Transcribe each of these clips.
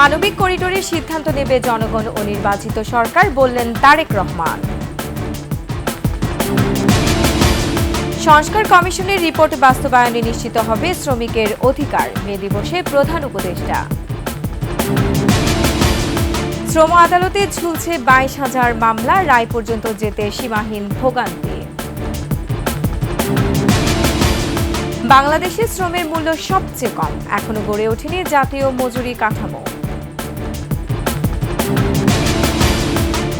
মানবিক করিডোরের সিদ্ধান্ত নেবে জনগণ ও নির্বাচিত সরকার, বললেন তারেক রহমান। সংস্কার কমিশনের রিপোর্ট বাস্তবায়নে নিশ্চিত হবে শ্রমিকের অধিকার, মে দিবসে প্রধান উপদেষ্টা। শ্রম আদালতে ঝুলছে 22,000 মামলা, রায় পর্যন্ত যেতে সীমাহীন ভোগান্তি। বাংলাদেশে শ্রমের মূল্য সবচেয়ে কম, এখনো গড়ে ওঠেনি জাতীয় মজুরি কাঠামো।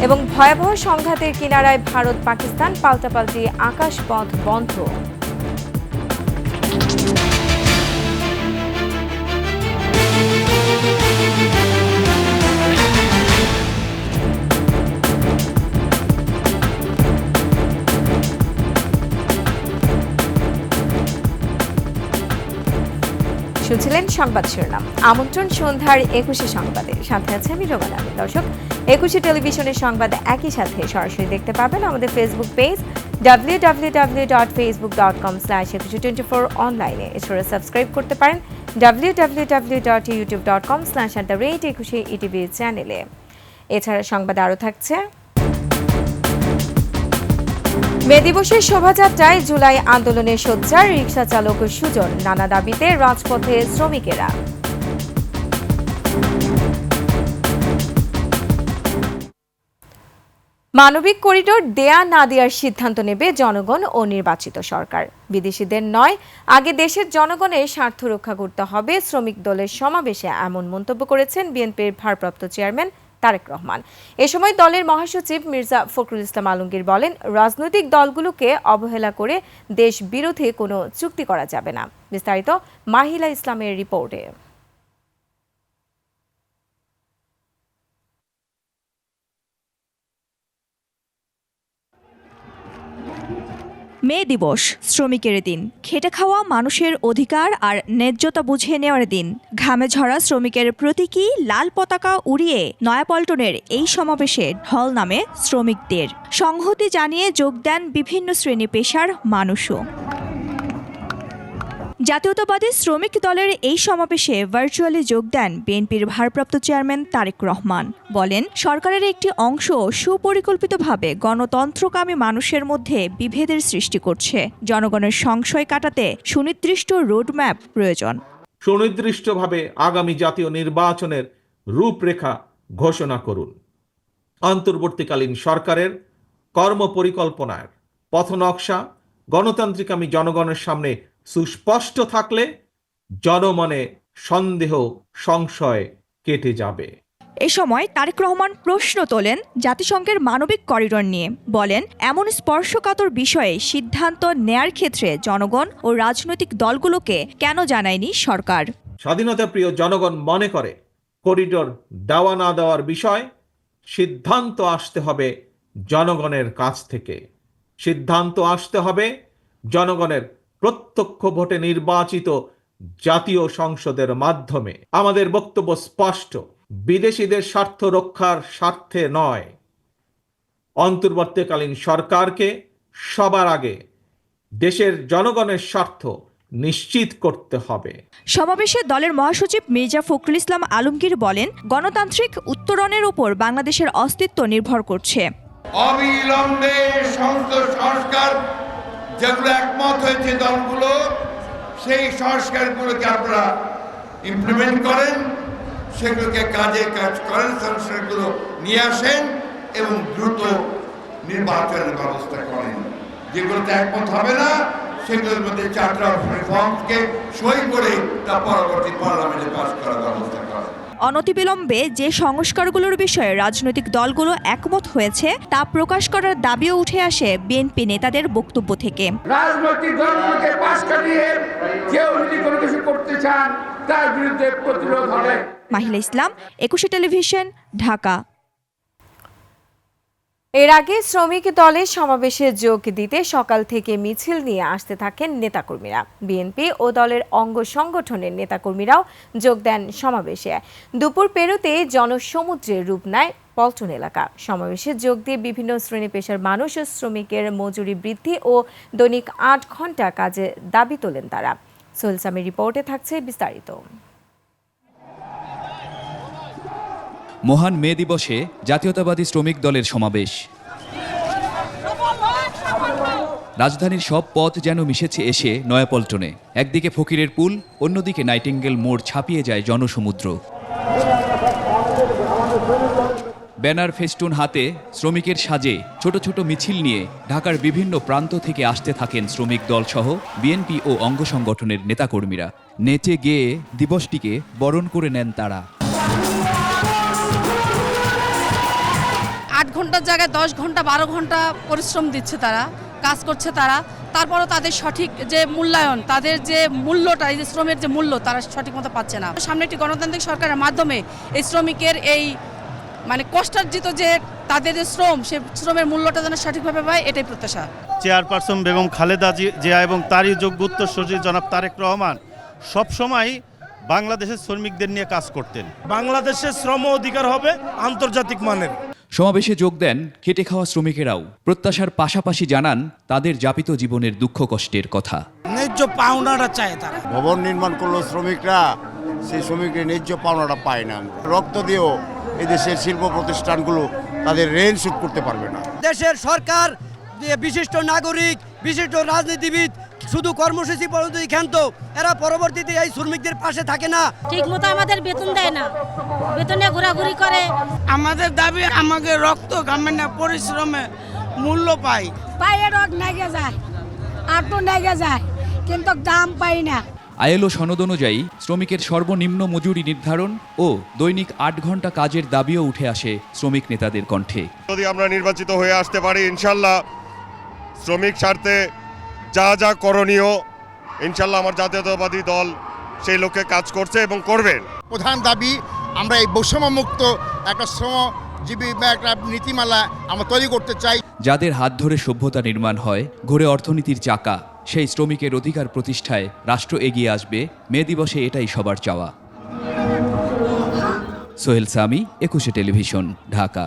এবং ভয়াবহ সংঘাতের কিনারায় ভারত পাকিস্তান, পাল্টাপাল্টি আকাশপথ বন্ধ। শুনছিলেন সংবাদ শিরোনাম। আমন্ত্রণ সন্ধ্যার 21 সংবাদে, সাথে আছে আমি রোমান আলী। দর্শক, 21 টেলিভিশনের সংবাদ একই সাথে সরাসরি দেখতে পাবেন আমাদের ফেসবুক পেজ www.facebook.com/2124 অনলাইনে। এছাড়া সাবস্ক্রাইব করতে পারেন www.youtube.com/@21etv চ্যানেলে। এছাড়া সংবাদ আরও থাকছে। মে দিবসের শোভাযাত্রায় জুলাই আন্দোলনের সোচ্চার রিকশা চালক সুজন, নানা দাবিতে রাজপথে শ্রমিকেরা। মানবিক করিডোর দেয়া না দেওয়ার সিদ্ধান্ত নেবে জনগণ ও নির্বাচিত সরকার। বিদেশিদের নয়, আগে দেশের জনগণের স্বার্থ রক্ষা করতে হবে। শ্রমিক দলের সমাবেশে এমন মন্তব্য করেছেন বিএনপির ভারপ্রাপ্ত চেয়ারম্যান তারেক রহমান। এ সময় দলের মহাসচিব মির্জা ফখরুল ইসলাম আলমগীর বলেন, রাজনৈতিক দলগুলোকে অবহেলা করে দেশ বিরোধী কোনো চুক্তি করা যাবে না। বিস্তারিত মাহিলা ইসলামের রিপোর্টে। মে দিবস শ্রমিকের দিন, খেটে খাওয়া মানুষের অধিকার আর ন্যায্যতা বুঝিয়ে নেওয়ার দিন। ঘামে ঝরা শ্রমিকের প্রতীকী লাল পতাকা উড়িয়ে নয়াপল্টনের এই সমাবেশে ঢল নামে শ্রমিকদের। সংহতি জানিয়ে যোগ দেন বিভিন্ন শ্রেণী পেশার মানুষও। জাতীয়তাবাদী শ্রমিক দলের এই সমাবেশে ভার্চুয়ালি যোগ দেন বিএনপির ভারপ্রাপ্ত চেয়ারম্যান তারেক রহমান। বলেন, সরকারের একটি অংশ সুপরিকল্পিতভাবে গণতন্ত্রকামী মানুষের মধ্যে বিভেদের সৃষ্টি করছে। জনগণের সংশয় কাটাতে সুনির্দিষ্ট রোডম্যাপ প্রয়োজন। সুনির্দিষ্টভাবে আগামী জাতীয় নির্বাচনের রূপরেখা ঘোষণা করুন। অন্তর্বর্তীকালীন সরকারের কর্মপরিকল্পনার পথনকশা গণতান্ত্রিকামী জনগণের সামনে সুস্পষ্ট থাকলে জনমনে সন্দেহ সংশয় কেটে যাবে। এ সময় তারেক রহমান প্রশ্ন তোলেন জাতিসংঘের মানবিক করিডোর নিয়ে। বলেন, এমন স্পর্শকাতর বিষয়ে সিদ্ধান্ত নেয়ার ক্ষেত্রে জনগণ ও রাজনৈতিক দলগুলোকে কেন জানায়নি সরকার। স্বাধীনতাপ্রিয় জনগণ মনে করে করিডোর দেওয়া না দেওয়ার বিষয় সিদ্ধান্ত আসতে হবে জনগণের কাছ থেকে। সিদ্ধান্ত আসতে হবে জনগণের প্রত্যক্ষ ভোটে নির্বাচিত জাতীয় সংসদের মাধ্যমে। আমাদের বক্তব্য স্পষ্ট, বিদেশিদের স্বার্থ রক্ষার স্বার্থে নয়। অন্তর্বর্তীকালীন সরকারকে সবার আগে দেশের জনগণের স্বার্থ নিশ্চিত করতে হবে। সমাবেশে দলের মহাসচিব মির্জা ফখরুল ইসলাম আলমগীর বলেন, গণতান্ত্রিক উত্তরণের উপর বাংলাদেশের অস্তিত্ব নির্ভর করছে। অবিলম্বে সমস্ত সংস্কার যেগুলো একমত হয়েছে দলগুলো, সেই সংস্কারগুলোকে আপনারা ইমপ্লিমেন্ট করেন, সেগুলোকে কাজে কাজ করেন, সংস্কারগুলো নিয়ে আসেন এবং দ্রুত নির্বাচনের ব্যবস্থা করেন। যেগুলোতে একমত হবে না সেগুলোর মধ্যে চার্টার অফ রিফর্মসকে সই করে তা পরবর্তী পার্লামেন্টে পাস করার ব্যবস্থা করেন। অনতিবিলম্বে যে সংস্কারগুলোর বিষয়ে রাজনৈতিক দলগুলো একমত হয়েছে তা প্রকাশ করার দাবিও উঠে আসে বিএনপি নেতাদের বক্তব্য থেকে। রাজনৈতিক দলগুলোকে পাশ কাটিয়ে কেউ যদি কোনো কিছু করতে চান তার বিরুদ্ধে প্রতিরোধ হবে। মাহিলা ইসলাম, 21 টেলিভিশন, ঢাকা। এর আগে শ্রমিক দলের সমাবেশে যোগ দিতে সকাল থেকে মিছিল নিয়ে আসতে থাকেন নেতাকর্মীরা। বিএনপি ও দলের অঙ্গ সংগঠনের নেতাকর্মীরাও যোগ দেন সমাবেশে। দুপুর পেরোতে জনসমুদ্রের রূপ নেয় পল্টন এলাকা। সমাবেশে যোগ দিয়ে বিভিন্ন শ্রেণী পেশার মানুষ ও শ্রমিকের মজুরি বৃদ্ধি ও দৈনিক 8 ঘন্টা কাজে দাবি তোলেন তারা। সোহেল সামির রিপোর্টে থাকছে বিস্তারিত। মহান মে দিবসে জাতীয়তাবাদী শ্রমিক দলের সমাবেশ। রাজধানীর সব পথ যেন মিশেছে এসে নয়াপল্টনে। একদিকে ফকিরের পুল, অন্যদিকে নাইটিঙ্গেল মোড় ছাপিয়ে যায় জনসমুদ্র। ব্যানার ফেস্টুন হাতে, শ্রমিকের সাজে ছোট ছোট মিছিল নিয়ে ঢাকার বিভিন্ন প্রান্ত থেকে আসতে থাকেন শ্রমিক দলসহ বিএনপি ও অঙ্গ সংগঠনের নেতাকর্মীরা। নেচে গেয়ে দিবসটিকে বরণ করে নেন তারা। 8 ঘন্টার জায়গায় 10 ঘন্টা 12 ঘন্টা পরিশ্রম দিচ্ছে তারা, কাজ করছে তারা, তারপরও তাদের সঠিক যে মূল্যায়ন, তাদের যে মূল্যটা, এই যে শ্রমের যে মূল্য তারা সঠিক মতো পাচ্ছে না। সামনে একটি গণতান্ত্রিক সরকারের মাধ্যমে এই শ্রমিকের এই কষ্টার্জিত যে তাদের যে শ্রম, সে শ্রমের মূল্যটা যেন সঠিকভাবে পায়, এটাই প্রত্যাশা। চেয়ারপারসন বেগম খালেদা জিয়া এবং তারই যোগ্য উত্তরসূরি জনাব তারেক রহমান সবসময় বাংলাদেশের শ্রমিকদের নিয়ে কাজ করতেন। বাংলাদেশের শ্রম অধিকার হবে আন্তর্জাতিক মানের। সমাবেশে যোগ দেন খেটে খাওয়া শ্রমিকেরাও। প্রত্যাশার পাশাপাশি জানান তাদের যাপিত জীবনের দুঃখ কষ্টের কথা। ন্যায্য পাওনাটা চায় তারা। ভবন নির্মাণ করলো শ্রমিকরা, সেই শ্রমিকের ন্যায্য পাওনাটা পায় না। রক্ত দিয়েও এই দেশের শিল্প প্রতিষ্ঠানগুলো তাদের ঋণ শোধ করতে পারবে না। দেশের সরকার, বিশিষ্ট নাগরিক, বিশিষ্ট রাজনীতিবিদ শুধু কর্মসূচি পর্যন্ত ক্ষান্ত, এরা পরবর্তীতে এই শ্রমিকদের পাশে থাকে না। ঠিক মতো আমাদের বেতন দেয় না, বেতনে ঘোরাঘুরি করে। আমাদের দাবি আমাকে রক্ত ঘামে না পরিশ্রমে মূল্য পাই। পায়ে রোগ নেগে যায়, আর তো নেগে যায়, কিন্তু দাম পাই না। আইএলও সনদ অনুযায়ী শ্রমিকের সর্বনিম্ন মজুরি নির্ধারণ ও দৈনিক 8 ঘন্টা কাজের দাবিও উঠে আসে শ্রমিক নেতাদের কণ্ঠে। যদি আমরা নির্বাচিত হয়ে আসতে পারি, ইনশাল্লাহ শ্রমিক স্বার্থে যা যা করণীয়, ইনশাল্লাহ আমার জাতীয়তাবাদী দল সেই লক্ষ্যে কাজ করছে এবং করবেন। প্রধান দাবি আমরা এই বৈষম্যমুক্ত একটা শ্রমজীবী বা একটা নীতিমালা আমরা তৈরি করতে চাই। যাদের হাত ধরে সভ্যতা নির্মাণ হয়, ঘুরে অর্থনীতির চাকা, সেই শ্রমিকের অধিকার প্রতিষ্ঠায় রাষ্ট্র এগিয়ে আসবে। মে দিবসে এটাই সবার চাওয়া। সোহেল সামি, 21 টেলিভিশন, ঢাকা।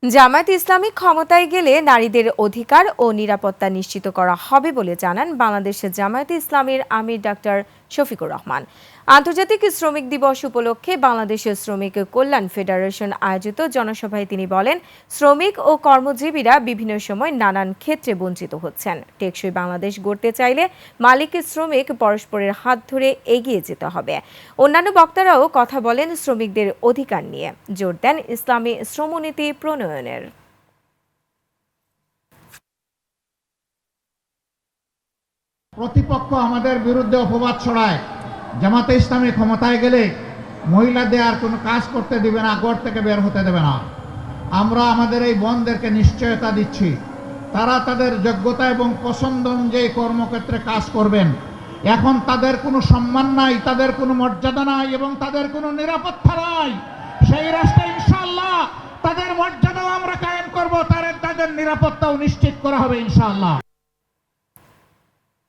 জামায়াত ইসলামী ক্ষমতায় গেলে নারীদের অধিকার ও নিরাপত্তা নিশ্চিত করা হবে বলে জানান বাংলাদেশের জামায়াত ইসলামীর আমির ডাক্তার শফিকুর রহমান। আন্তর্জাতিক শ্রমিক দিবস উপলক্ষে বাংলাদেশের শ্রমিক কল্যাণ ফেডারেশন আয়োজিত জনসভায় তিনি বলেন, শ্রমিক ও কর্মজীবীরা বিভিন্ন সময় নানান ক্ষেত্রে বঞ্চিত হচ্ছেন। টেকসই বাংলাদেশ গড়তে চাইলে মালিক শ্রমিক পরস্পরের হাত ধরে এগিয়ে যেতে হবে। অন্যান্য বক্তারাও কথা বলেন শ্রমিকদের অধিকার নিয়ে, জোর দেন ইসলামী শ্রমনীতি প্রণয়নের। প্রতিপক্ষ আমাদের বিরুদ্ধে অপবাদ ছড়ায়, জামাতে ইসলামী ক্ষমতায় গেলে মহিলাদের আর কোনো কাজ করতে দিবে না, ঘর থেকে বের হতে দেবে না। আমরা আমাদের এই বোনদেরকে নিশ্চয়তা দিচ্ছি, তারা তাদের যোগ্যতা এবং পছন্দ অনুযায়ী কর্মক্ষেত্রে কাজ করবেন। এখন তাদের কোনো সম্মান নাই, তাদের কোনো মর্যাদা নাই এবং তাদের কোনো নিরাপত্তা নাই। সেই রাষ্ট্রে ইনশাআল্লাহ তাদের মর্যাদাও আমরা কায়েম করব, তাদের নিরাপত্তাও নিশ্চিত করা হবে ইনশাআল্লাহ।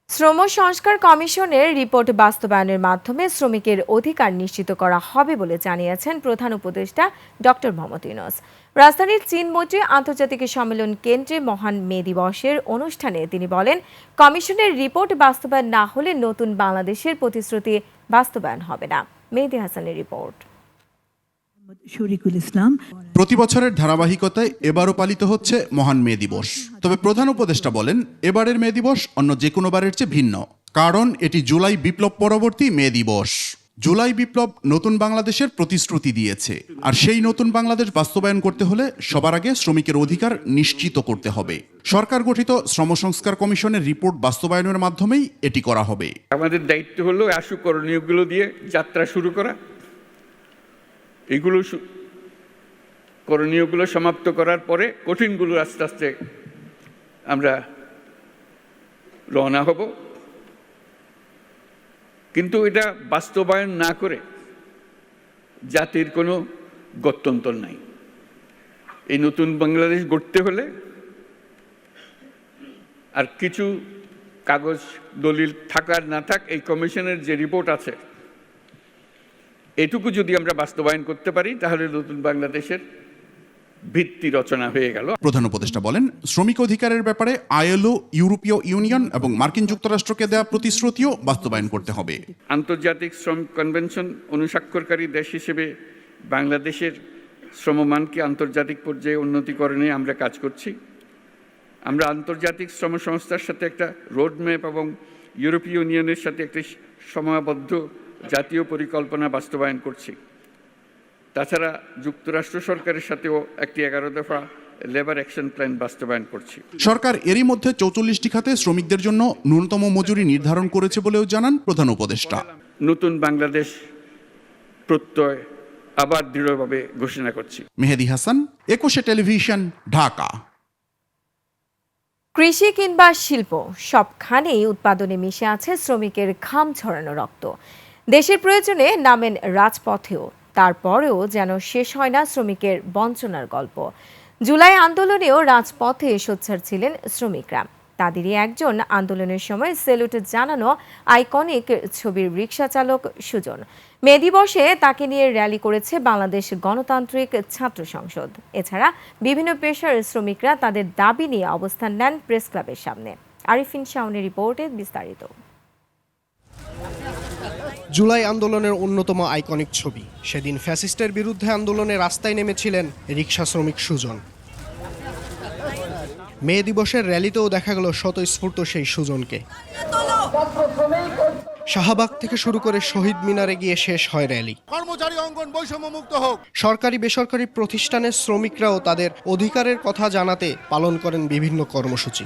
শ্রম সংস্কার কমিশনের রিপোর্ট বাস্তবায়নের মাধ্যমে শ্রমিকের অধিকার নিশ্চিত করা হবে বলে জানিয়েছেন প্রধান উপদেষ্টা ডক্টর মোহাম্মদ ইউনূস। রাজধানীর চীনমৈত্রী আন্তর্জাতিক সম্মেলন কেন্দ্রে মহান মে দিবসের অনুষ্ঠানে তিনি বলেন, কমিশনের রিপোর্ট বাস্তবায়ন না হলে নতুন বাংলাদেশের প্রতিশ্রুতি বাস্তবায়ন হবে না। মেহেদী হাসানের রিপোর্ট। প্রতি বছরের ধারাবাহিকতায় এবারও পালিত হচ্ছে মহান মে দিবস। তবে প্রধান উপদেষ্টা বলেন, এবারের মে দিবস অন্য যে কোনো বারের চেয়ে ভিন্ন, কারণ এটি জুলাই বিপ্লব পরবর্তী মে দিবস। জুলাই বিপ্লব নতুন বাংলাদেশের প্রতিশ্রুতি দিয়েছে, আর সেই নতুন বাংলাদেশ বাস্তবায়ন করতে হলে সবার আগে শ্রমিকের অধিকার নিশ্চিত করতে হবে। সরকার গঠিত শ্রম সংস্কার কমিশনের রিপোর্ট বাস্তবায়নের মাধ্যমেই এটি করা হবে। আমাদের দায়িত্ব হলো আশু করণীয়গুলো দিয়ে যাত্রা শুরু করা, এগুলো করণীয়গুলো সমাপ্ত করার পরে কঠিনগুলো আস্তে আস্তে আমরা রওনা হব। কিন্তু এটা বাস্তবায়ন না করে জাতির কোনো গত্যন্তর নাই। এই নতুন বাংলাদেশ গড়তে হলে আর কিছু কাগজ দলিল থাকার না থাক, এই কমিশনের যে রিপোর্ট আছে এটুকু যদি আমরা বাস্তবায়ন করতে পারি, তাহলে নতুন বাংলাদেশের ভিত্তি রচনা হয়ে গেল। প্রধান উপদেষ্টা বলেন, শ্রমিক অধিকারের ব্যাপারে আইএলও, ইউরোপীয় ইউনিয়ন এবং মার্কিন যুক্তরাষ্ট্রকে দেওয়া প্রতিশ্রুতিও বাস্তবায়ন করতে হবে। আন্তর্জাতিক শ্রম কনভেনশন অনুস্বাক্ষরকারী দেশ হিসেবে বাংলাদেশের শ্রমমানকে আন্তর্জাতিক পর্যায়ে উন্নতিকরণে আমরা কাজ করছি। আমরা আন্তর্জাতিক শ্রম সংস্থার সাথে একটা রোডম্যাপ এবং ইউরোপীয় ইউনিয়নের সাথে একটি সময়াবদ্ধ জাতীয় পরিকল্পনা বাস্তবায়ন করছি। তাছাড়া যুক্তরাষ্ট্র সরকারের সাথেও একটি 11 দফা লেবার অ্যাকশন প্ল্যান বাস্তবায়ন করছি। সরকার এরই মধ্যে 44টি খাতে শ্রমিকদের জন্য ন্যূনতম মজুরি নির্ধারণ করেছে বলেও জানান প্রধান উপদেষ্টা। নতুন বাংলাদেশ প্রত্যয় আবার দৃঢ়ভাবে ঘোষণা করছি। মেহেদী হাসান, একুশে টেলিভিশন, ঢাকা। কৃষি কিংবা শিল্প সবখানেই উৎপাদনে মিশে আছে শ্রমিকের ঘাম ঝরানো রক্ত। দেশের প্রয়োজনে নামেন রাজপথেও, তারপরেও যেন শেষ হয় না শ্রমিকের বঞ্চনার গল্প। জুলাই আন্দোলনেও রাজপথে সোচ্চার ছিলেন শ্রমিকরা। তাদেরই একজন আন্দোলনের সময় সেলুট জানানো আইকনিক ছবির রিকশা চালক সুজন। মে দিবসে তাকে নিয়ে র্যালি করেছে বাংলাদেশ গণতান্ত্রিক ছাত্র সংসদ। এছাড়া বিভিন্ন পেশার শ্রমিকরা তাদের দাবি নিয়ে অবস্থান নেন প্রেস ক্লাবের সামনে। আরিফিন শাওনের রিপোর্টে বিস্তারিত। জুলাই আন্দোলনের অন্যতম আইকনিক ছবি। সেদিন ফ্যাসিস্টের বিরুদ্ধে আন্দোলনে রাস্তায় নেমেছিলেন রিকশা শ্রমিক সুজন। মে দিবসের র্যালিতেও দেখা গেল স্বতঃস্ফূর্ত সেই সুজনকে। শাহবাগ থেকে শুরু করে শহীদ মিনারে গিয়ে শেষ হয় র্যালি। কর্মচারী অঙ্গন বৈষম্যমুক্ত হোক। সরকারি বেসরকারি প্রতিষ্ঠানের শ্রমিকরাও তাদের অধিকারের কথা জানাতে পালন করেন বিভিন্ন কর্মসূচি।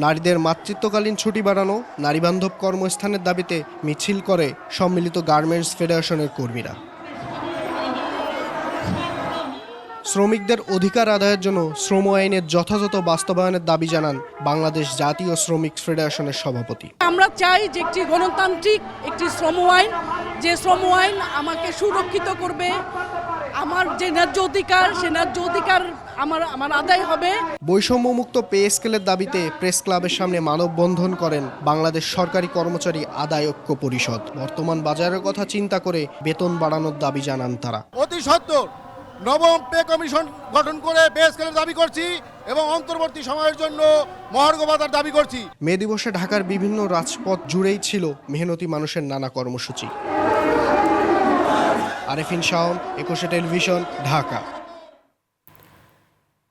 নারীদের মাতৃত্বকালীন ছুটি বাড়ানো, নারীবান্ধব কর্মস্থানের দাবিতে মিছিল করে সম্মিলিত গার্মেন্টস ফেডারেশনের কর্মীরা। শ্রমিকদের অধিকার আদায়ের জন্য শ্রম আইনের যথাযথ বাস্তবায়নের দাবি জানান বাংলাদেশ জাতীয় শ্রমিক ফেডারেশনের সভাপতি। আমরা চাই যে একটি গণতান্ত্রিক একটি শ্রম আইন, যে শ্রম আইন আমাকে সুরক্ষিত করবে, আমার যে ন্যায্য অধিকার সে ন্যায্য অধিকার আমার আদায় হবে। বৈষম্যমুক্ত পে স্কেলের দাবিতে প্রেস ক্লাবের সামনে মানববন্ধন করেন বাংলাদেশ সরকারি কর্মচারী আদায় ঐক্য পরিষদ। বর্তমান বাজারের কথা চিন্তা করে বেতন বাড়ানোর দাবি জানান তারা। অতি সত্বর নবম পে কমিশন গঠন করে পে স্কেলের দাবি করছি এবং অন্তর্বর্তী সময়ের জন্য মহার্ঘ ভাতার দাবি করছি। মে দিবসে ঢাকার বিভিন্ন রাজপথ জুড়েই ছিল মেহনতি মানুষের নানা কর্মসূচি। আরিফিন শাওন, একুশে টেলিভিশন, ঢাকা।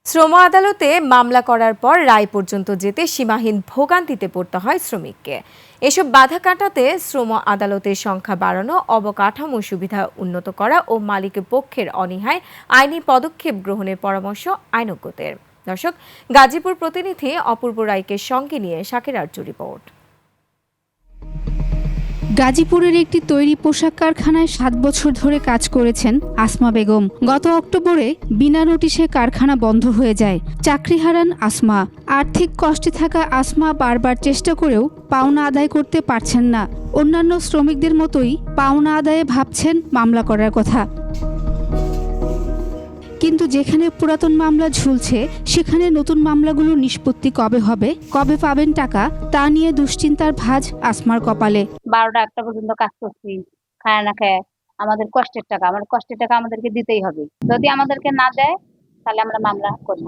শ্রম আদালতে মামলা করার পর রায় পর্যন্ত যেতে সীমাহীন ভোগান্তিতে পড়তে হয় শ্রমিককে। এসব বাধা কাটাতে শ্রম আদালতের সংখ্যা বাড়ানো, অবকাঠামো সুবিধা উন্নত করা ও মালিক পক্ষের অনীহায় আইনি পদক্ষেপ গ্রহণের পরামর্শ আইনজ্ঞদের। দর্শক, গাজীপুর প্রতিনিধি অপূর্ব রায়কে সঙ্গে নিয়ে শাকির আরজু রিপোর্ট। গাজীপুরের একটি তৈরি পোশাক কারখানায় 7 বছর ধরে কাজ করেছেন আসমা বেগম। গত অক্টোবরে বিনা নোটিশে কারখানা বন্ধ হয়ে যায়। চাকরি হারান আসমা। আর্থিক কষ্টে থাকা আসমা বারবার চেষ্টা করেও পাওনা আদায় করতে পারছেন না। অন্যান্য শ্রমিকদের মতোই পাওনা আদায়ে ভাবছেন মামলা করার কথা। কিন্তু যেখানে পুরাতন মামলা ঝুলছে সেখানে নতুন মামলাগুলো নিষ্পত্তি কবে হবে, কবে পাবেন টাকা, তা নিয়ে দুশ্চিন্তার ভাঁজ আসমার কপালে। 12টা 1টা পর্যন্ত কাজ করছি, খায় না খায়। আমাদের কষ্টের টাকা আমাদেরকে দিতেই হবে। যদি আমাদেরকে না দেয় তাহলে আমরা মামলা করব।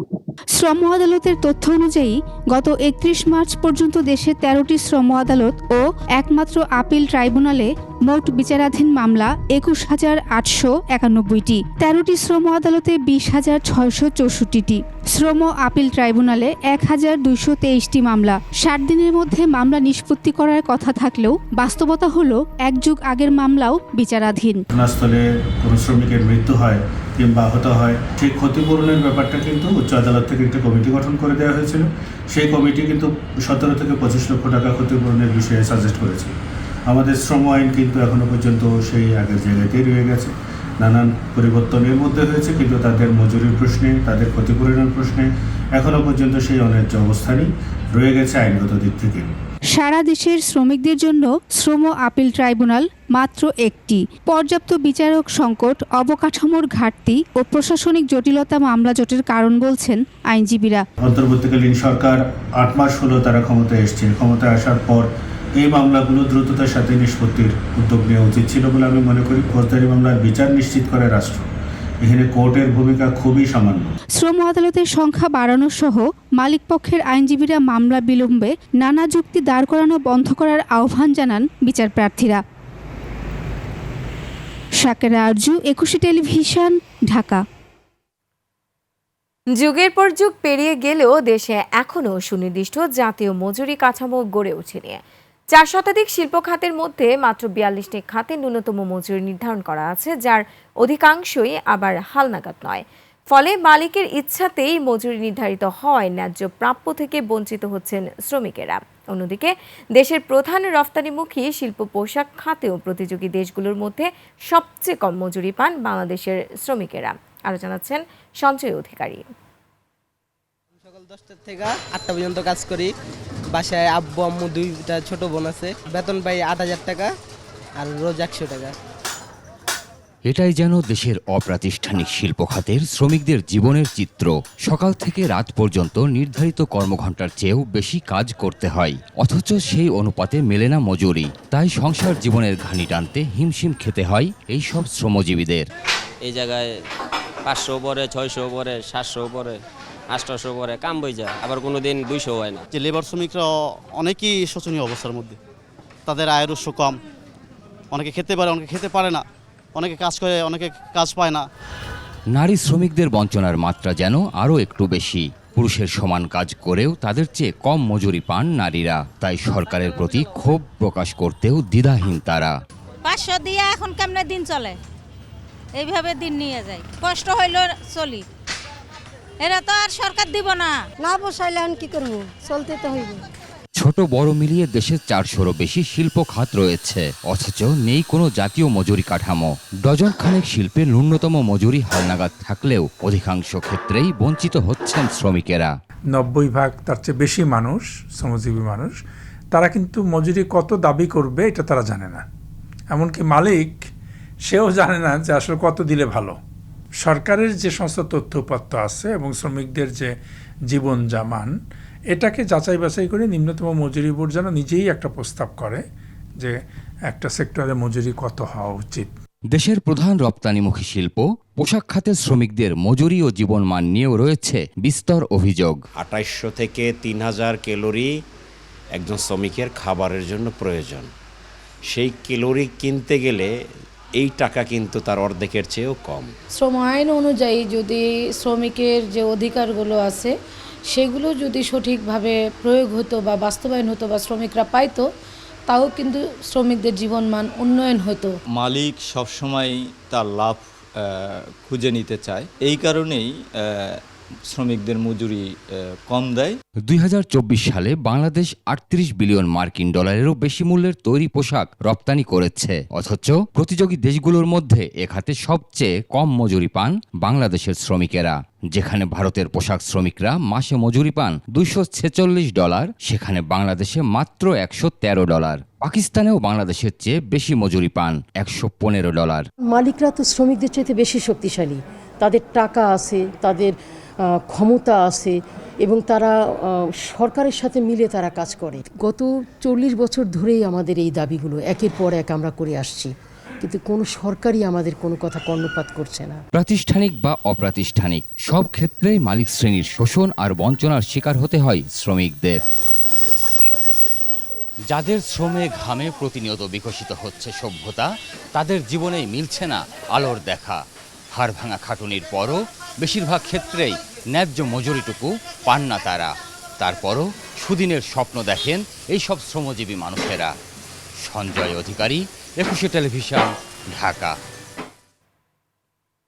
শ্রম আদালতের তথ্য অনুযায়ী গত 31 মার্চ পর্যন্ত দেশে 13টি শ্রম আদালত ও একমাত্র আপিল ট্রাইব্যুনালে মোট বিচারাধীন মামলা 21,891টি। 13টি শ্রম আদালতে 20,664টি, শ্রম আপিল ট্রাইব্যুনালে 1,223টি মামলা। 60 দিনের মধ্যে মামলা নিষ্পত্তি করার কথা থাকলেও বাস্তবতা হলো 1 যুগ আগের মামলাও বিচারাধীন। ঘটনাস্থলে কোনো শ্রমিকের মৃত্যু হয় কিংবা আহত হয়, সেই ক্ষতিপূরণের ব্যাপারটা কিন্তু উচ্চ আদালত থেকে একটা কমিটি গঠন করে দেওয়া হয়েছিল। সেই কমিটি কিন্তু 17 থেকে 25 লক্ষ টাকা ক্ষতিপূরণের বিষয়ে সাজেস্ট করেছে। আমাদের শ্রম আইন কিন্তু এখনো পর্যন্ত সেই আগের জায়গাতেই রয়ে গেছে। নানান পরিবর্তনের মধ্যে হয়েছে, কিন্তু তাদের মজুরির প্রশ্নে, তাদের ক্ষতিপূরণের প্রশ্নে এখনো পর্যন্ত সেই অন্যায্য অবস্থানই রয়ে গেছে আইনগত দিক থেকে। সারা দেশের শ্রমিকদের জন্য শ্রম আপিল ট্রাইব্যুনাল মাত্র একটি। পর্যাপ্ত বিচারক সংকট, অবকাঠামোর ঘাটতি ও প্রশাসনিক জটিলতা মামলা জটের কারণ বলছেন আইনজীবীরা। অন্তর্বর্তীকালীন সরকার 8 মাস হলো তারা ক্ষমতায় এসছে। ক্ষমতায় আসার পর এই মামলাগুলো দ্রুততার সাথে নিষ্পত্তির উদ্যোগ নেওয়া উচিত ছিল বলে আমি মনে করি। ফৌজদারি মামলার বিচার নিশ্চিত করে রাষ্ট্র, এখানে কোর্টের ভূমিকা খুবই সামান্য। শ্রম আদালতের সংখ্যা বাড়ানো সহ মালিক পক্ষের আইনজীবীরা মামলা বিলম্বে নানা যুক্তি দাঁড় করানো বন্ধ করার আহ্বান জানান বিচার প্রার্থীরা। শাকেরা আরজু, 21 টেলিভিশন, ঢাকা। যুগের পর যুগ পেরিয়ে গেলেও দেশে এখনও সুনির্দিষ্ট জাতীয় মজুরি কাঠামো গড়ে ওঠেনি। 4 শতাধিক শিল্প খাতের মধ্যে মাত্র 42টি খাতে ন্যূনতম মজুরি নির্ধারণ করা আছে, যার অধিকাংশই আবার হালনাগাদ নয়। ফলে মালিকের ইচ্ছাতেই মজুরি নির্ধারিত হয়, ন্যায্য প্রাপ্য থেকে বঞ্চিত হচ্ছেন শ্রমিকেরা। অন্যদিকে দেশের প্রধান রফতানিমুখী শিল্প পোশাক খাতেও প্রতিযোগী দেশগুলোর মধ্যে সবচেয়ে কম মজুরি পান বাংলাদেশের শ্রমিকেরা। আরো জানাচ্ছেন সঞ্জয় অধিকারী। সকাল 10টা থেকে 8টা পর্যন্ত কাজ করি। বাসায় আব্বু আম্মু 2টা ছোট বোন আছে। বেতন পাই 8,000 টাকা আর রোজ 100 টাকা। এটাই যেন দেশের অপ্রাতিষ্ঠানিক শিল্প খাতের শ্রমিকদের জীবনের চিত্র। সকাল থেকে রাত পর্যন্ত নির্ধারিত কর্মঘণ্টার চেয়েও বেশি কাজ করতে হয়, অথচ সেই অনুপাতে মেলে না মজুরি। তাই সংসার জীবনের ঘানি টানতে হিমশিম খেতে হয় এই সব শ্রমজীবীদের। এই জায়গায় 500 পরে, 600 পরে, 700 পরে, 800 পরে কাম বই যায়, আবার কোনো দিন 200 হয় না। যে লেবার শ্রমিকরা অনেকেই শোচনীয় অবস্থার মধ্যে, তাদের আয়ের উৎস কম, অনেকে খেতে পারে, অনেকে খেতে পারে না, অনেকে কাজ করে, অনেকে কাজ পায় না। নারী শ্রমিকদের বঞ্চনার মাত্রা যেন আরও একটু বেশি। পুরুষের সমান কাজ করেও তাদের চেয়ে কম মজুরি পান নারীরা। তাই সরকারের প্রতি ক্ষোভ প্রকাশ করতেও দ্বিধাহীন তারা। 500 দিয়ে এখন কেমনে দিন চলে, এইভাবে দিন নিয়ে যায়, কষ্ট হইল চলি। এরা তো আর সরকার দিব না, না বসাইলে কি করবো, চলতে তো হইবে। ছোট বড় মিলিয়ে দেশে 400-রও বেশি শিল্প খাত রয়েছে, অথচ নেই কোনো জাতীয় মজুরি কাঠামো। ডজন খানেক শিল্পে ন্যূনতম মজুরি হালনাগাদ থাকলেও অধিকাংশ ক্ষেত্রেই বঞ্চিত হচ্ছেন শ্রমিকেরা। 90% তার চেয়ে বেশি মানুষ, শ্রমজীবী মানুষ, তারা কিন্তু মজুরি কত দাবি করবে এটা তারা জানে না। এমনকি মালিক সেও জানে না যে আসলে কত দিলে ভালো। সরকারের যে সমস্ত তথ্যপত্র আছে এবং শ্রমিকদের যে জীবন জামান, এটাকে যাচাই বাছাই করে নিম্নতম মজুরি বোর্ড যেন নিজেই একটা প্রস্তাব করে যে একটা সেক্টরে মজুরি কত হওয়া উচিত। দেশের প্রধান রপ্তানিমুখী শিল্প পোশাক খাতের শ্রমিকদের মজুরি ও জীবনমান নিয়েও রয়েছে বিস্তর অভিযোগ। 2800 থেকে 3000 ক্যালোরি একজন শ্রমিকের খাবারের জন্য প্রয়োজন। সেই ক্যালোরি কিনতে গেলে এই টাকা কিন্তু তার অর্ধেকের চেয়েও কম। শ্রম আইন অনুযায়ী যদি শ্রমিকের যে অধিকারগুলো আছে সেগুলো যদি সঠিকভাবে প্রয়োগ হতো বা বাস্তবায়ন হতো বা শ্রমিকরা পাইতো, তাও কিন্তু শ্রমিকদের জীবনমান উন্নয়ন হতো। মালিক সবসময় তার লাভ খুঁজে নিতে চায়, এই কারণেই শ্রমিকদের মজুরি কম দেয়। 2024 সালে বাংলাদেশ 38 বিলিয়ন মার্কিন ডলারেরও বেশি মূল্যের তৈরি পোশাক রপ্তানি করেছে, অথচ প্রতিযোগী দেশগুলোর মধ্যে এ খাতে সবচেয়ে কম মজুরি পান বাংলাদেশের শ্রমিকেরা। যেখানে ভারতের পোশাক শ্রমিকরা মাসে মজুরি পান $246, সেখানে বাংলাদেশে মাত্র $113। পাকিস্তানেও বাংলাদেশের চেয়ে বেশি মজুরি পান $115। মালিকরা তো শ্রমিকদের চাইতে বেশি শক্তিশালী, তাদের টাকা আছে, তাদের ক্ষমতা আছে এবং তারা সরকারের সাথে মিলে তারা কাজ করে। গত 40 বছর ধরেই আমাদের এই দাবিগুলো একের পর এক আমরা করে আসছি, কিন্তু কোনো সরকারই আমাদের কোনো কথা কর্ণপাত করছে না। প্রাতিষ্ঠানিক বা অপ্রাতিষ্ঠানিক সব ক্ষেত্রেই মালিক শ্রেণীর শোষণ আর বঞ্চনার শিকার হতে হয় শ্রমিকদের। যাদের শ্রমে ঘামে প্রতিনিয়ত বিকশিত হচ্ছে সভ্যতা, তাদের জীবনেই মিলছে না আলোর দেখা। হাড় ভাঙা খাটুনির পরও বেশিরভাগ ক্ষেত্রেই ন্যায্য মজুরিটুকু পান না তারা। তারপরও সুদিনের স্বপ্ন দেখেন এই সব শ্রমজীবী মানুষেরা। সঞ্জয় অধিকারী, 21 টেলিভিশন, ঢাকা।